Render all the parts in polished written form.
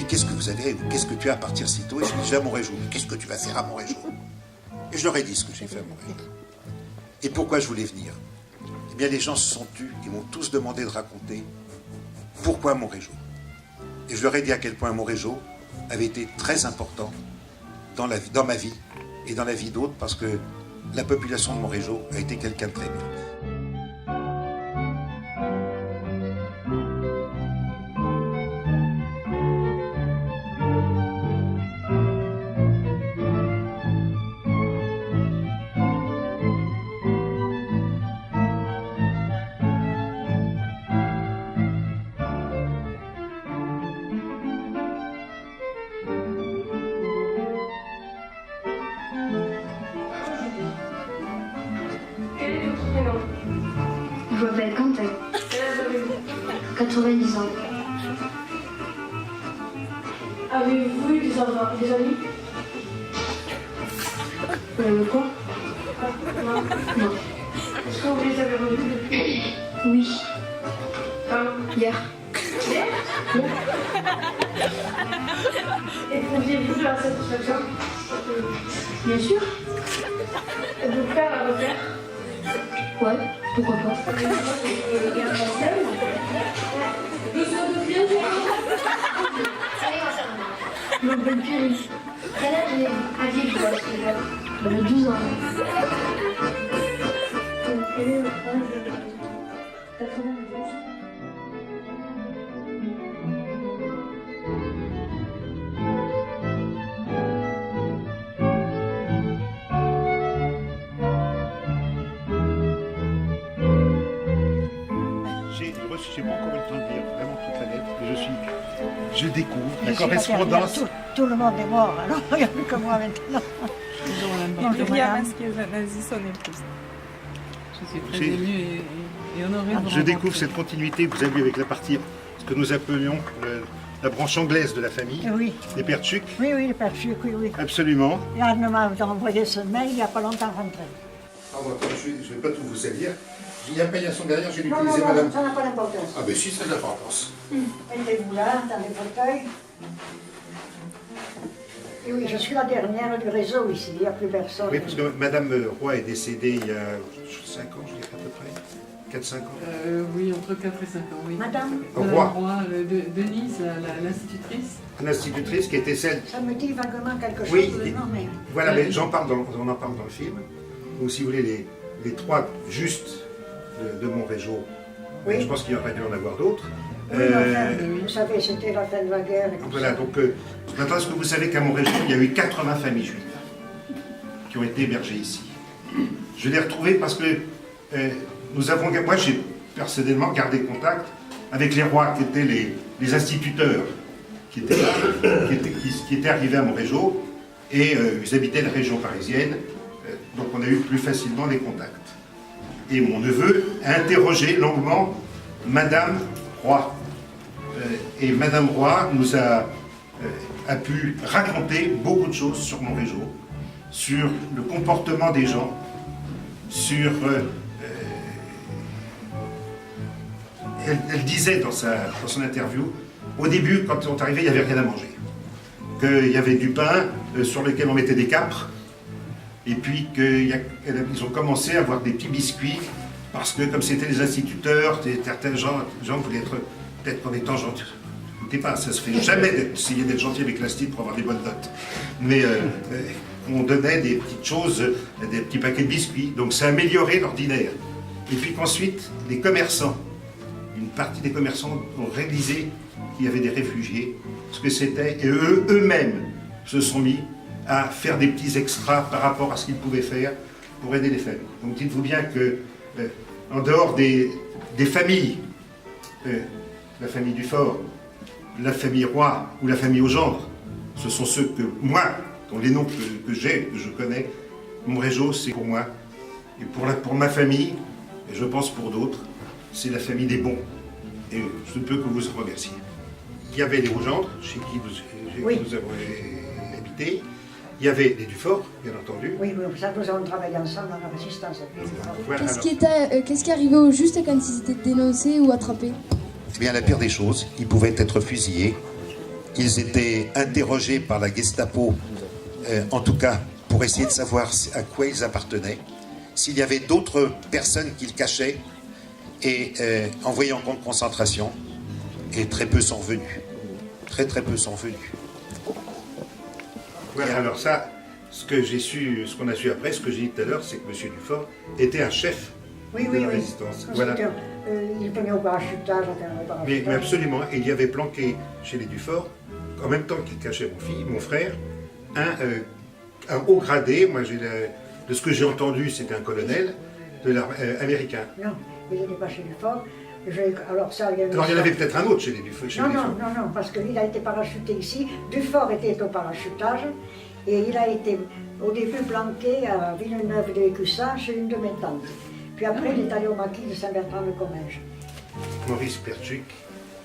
qu'est-ce que vous avez, qu'est-ce que tu as à partir si tôt? Et je lui dis, je vais à Montrégeau. Qu'est-ce que tu vas faire à Montrégeau? Et je leur ai dit ce que j'ai fait à Montrégeau. Et pourquoi je voulais venir? Eh bien, les gens se sont tus, ils m'ont tous demandé de raconter pourquoi Montrégeau. Et je leur ai dit à quel point Montrégeau avait été très important dans ma vie et dans la vie d'autres, parce que la population de Montrégeau a été quelqu'un de très bien. Je m'appelle Quentin. 90 ans. Avez-vous eu des amis? Quoi? Non. Non. Est-ce que vous les avez revus depuis? Oui. Hier. Hier. Éprouviez-vous de la satisfaction? Bien sûr. Et de faire à refaire? Ouais, pourquoi pas. Je m'appelle Pierre. Quel âge aviez-vous à ce moment? J'avais 12 ans. Quel est votre âge? 92. J'ai pas encore eu le temps de lire vraiment toute la lettre, mais je découvre la correspondance. Tout le monde est mort, alors il n'y a plus que moi maintenant. Myriam Askenazi, son épouse. Je suis très émue et honorée de vous Je découvre cette continuité que vous avez vue avec la partie, ce que nous appelions la branche anglaise de la famille, Oui. les Pertuc. Oui, oui, les Pertuc, oui, oui. Absolument. Et Anne m'a envoyé ce mail il n'y a pas longtemps rentré. Pardon, je ne vais pas tout vous salir. Il y a paillation derrière, j'ai Non, utilisé non, madame. non, ça n'a pas d'importance. Ah ben si, ça a de l'importance. Mettez-vous là, dans les fauteuils. Et oui, je suis la dernière du réseau ici, il n'y a plus personne. Oui, parce que madame Roy est décédée il y a 5 ans, je dirais à peu près. 4-5 ans. Oui, entre 4 et 5 ans, oui. Madame Roy. Denise, l'institutrice. L'institutrice qui était celle. Ça me dit vaguement quelque chose, Oui, non, mais... Voilà, mais on en parle dans le film. Ou si vous voulez, les trois justes de Montrégeau. Oui. Je pense qu'il aurait dû en avoir d'autres. Oui, vous savez, c'était la fin de la guerre. Et tout Voilà, ça. donc maintenant, est-ce que vous savez qu'à Montrégeau, il y a eu 80 familles juives qui ont été hébergées ici? Je l'ai retrouvé parce que moi j'ai personnellement gardé contact avec les rois qui étaient les instituteurs qui étaient arrivés à Montrégeau et ils habitaient la région parisienne, donc on a eu plus facilement des contacts. Et mon neveu a interrogé longuement Madame Roy. Et Madame Roy nous a pu raconter beaucoup de choses sur Montrégeau, sur le comportement des gens, sur... elle disait dans son interview, au début, quand on est arrivé, il n'y avait rien à manger. Qu'il y avait du pain sur lequel on mettait des capres, et puis qu'ils ont commencé à avoir des petits biscuits, parce que comme c'était les instituteurs, certains gens voulaient être peut-être en étant gentils. Écoutez pas, ça se fait jamais d'essayer d'être gentil avec l'institut pour avoir des bonnes notes. Mais on donnait des petites choses, des petits paquets de biscuits, donc ça améliorait l'ordinaire. Et puis qu'ensuite, les commerçants, une partie des commerçants ont réalisé qu'il y avait des réfugiés, ce que c'était, et eux-mêmes se sont mis à faire des petits extras par rapport à ce qu'ils pouvaient faire pour aider les familles. Donc dites-vous bien que, en dehors des familles, la famille Dufort, la famille Roy ou la famille Augendre, ce sont ceux que moi, dont les noms que je connais, Montrégeau, c'est pour moi, et pour ma famille, et je pense pour d'autres, c'est la famille des bons. Et je ne peux que vous remercier. Il y avait les Augendre, chez qui nous avons habité. Il y avait les Dufort, bien entendu. Oui, ça, nous avons travaillé ensemble dans la résistance. Voilà, Qu'est-ce qui arrivait au juste quand ils étaient dénoncés ou attrapés? Eh bien, la pire des choses, ils pouvaient être fusillés ils étaient interrogés par la Gestapo, en tout cas pour essayer de savoir à quoi ils appartenaient, s'il y avait d'autres personnes qu'ils cachaient, et envoyés en camp de concentration, et très peu sont venus. Très peu sont venus. Voilà, alors ça, ce qu'on a su après, ce que j'ai dit tout à l'heure, c'est que M. Dufort était un chef de la résistance. Voilà. Il venait au parachutage, Mais absolument, et il y avait planqué chez les Dufort, en même temps qu'il cachait mon frère, un haut gradé, moi de ce que j'ai entendu, c'était un colonel de l'armée américain. Non, il n'était pas chez Dufort. Alors il y en avait peut-être un autre chez les Dufort. Non, parce qu'il a été parachuté ici. Dufort était au parachutage et il a été au début planqué à Villeneuve-de-Écussin chez une de mes tantes. Puis après, il est allé au maquis de Saint-Bertrand-de-Comminges. Maurice Pertuc,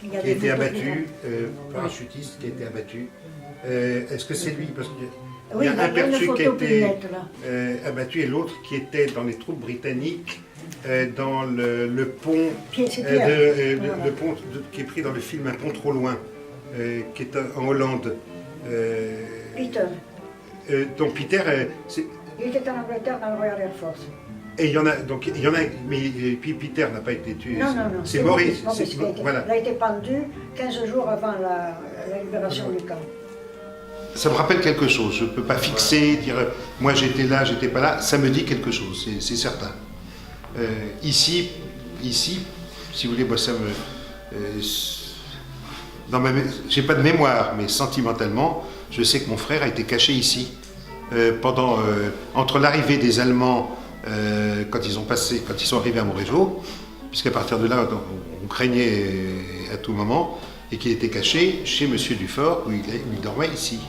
qui a été abattu, parachutiste qui a été abattu. Est-ce que c'est lui? Parce qu'il y a un Pertuc qui a été abattu et l'autre qui était dans les troupes britanniques. Dans le pont, le pont qui est pris dans le film Un pont trop loin, qui est en Hollande. Peter. Donc Peter, il était en Angleterre dans le Royal Air Force. Et il y en a, mais puis Peter n'a pas été tué. Non. C'est Maurice. Voilà. Il a été pendu 15 jours avant la libération du camp. Ça me rappelle quelque chose. Je ne peux pas fixer, dire moi j'étais là, j'étais pas là. Ça me dit quelque chose, c'est certain. Ici, si vous voulez, moi ça me... j'ai pas de mémoire, mais sentimentalement, je sais que mon frère a été caché ici. Entre l'arrivée des Allemands, quand ils sont arrivés à Montrégeau, puisqu'à partir de là, on craignait à tout moment, et qu'il était caché chez M. Dufort, où il dormait ici.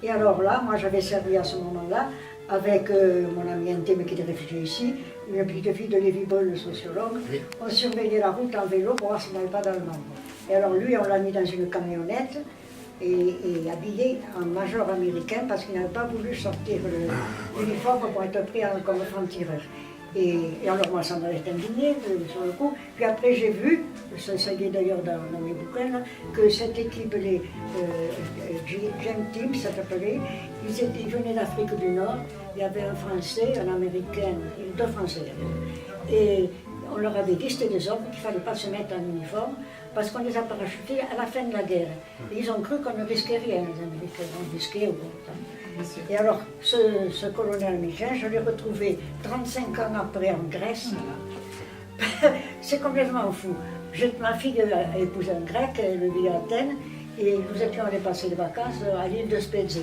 Et alors là, moi j'avais servi à ce moment-là avec mon ami intime qui était réfugié ici, une petite fille de Lévi-Boll, le sociologue. Oui. On surveillait la route en vélo pour voir s'il n'y avait pas d'Allemands. Et alors lui, on l'a mis dans une camionnette et habillé en major américain parce qu'il n'avait pas voulu sortir l'uniforme pour être pris comme franc-tireur. Et alors moi, ça m'avait indigné sur le coup. Puis après, j'ai vu, ça y est d'ailleurs dans mes bouquins, là, que cette équipe, les Gem Team, ça s'appelait, ils venaient d'Afrique du Nord. Il y avait un Français, un Américain, deux Français d'ailleurs. Et on leur avait dit, c'était des hommes, qu'il ne fallait pas se mettre en uniforme, parce qu'on les a parachutés à la fin de la guerre. Et ils ont cru qu'on ne risquait rien, les Américains, on risquait au bon temps. Et alors, ce colonel américain, je l'ai retrouvé 35 ans après en Grèce. C'est complètement fou. Ma fille a épousé un Grec, elle vit à Athènes, et nous étions allés passer les vacances à l'île de Spetses.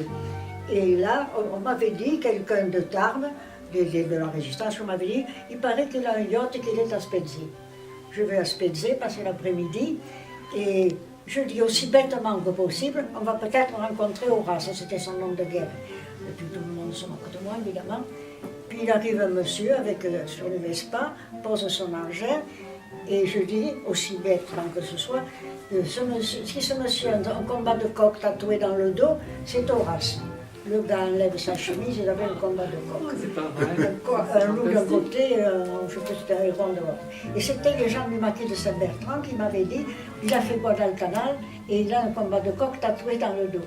Et là, on m'avait dit, quelqu'un de Tarbes, de la résistance, on m'avait dit, il paraît qu'il a un yacht et qu'il est à Spetses. Je vais à Spetses passer l'après-midi, et je dis aussi bêtement que possible, on va peut-être rencontrer Horace, c'était son nom de guerre. Et puis tout le monde se moque de moi, évidemment. Puis il arrive un monsieur avec sur le Vespa, pose son engin, et je dis, aussi bêtement que ce soit, si ce monsieur a un combat de coq tatoué dans le dos, c'est Horace. le gars enlève sa chemise, il avait le combat de coq. C'est pas vrai. Un loup d'un côté, je sais pas si c'était un héron de l'autre. Et c'était les gens du maquis de Saint-Bertrand qui m'avaient dit, il a fait quoi dans le canal, et il a un combat de coq tatoué dans le dos.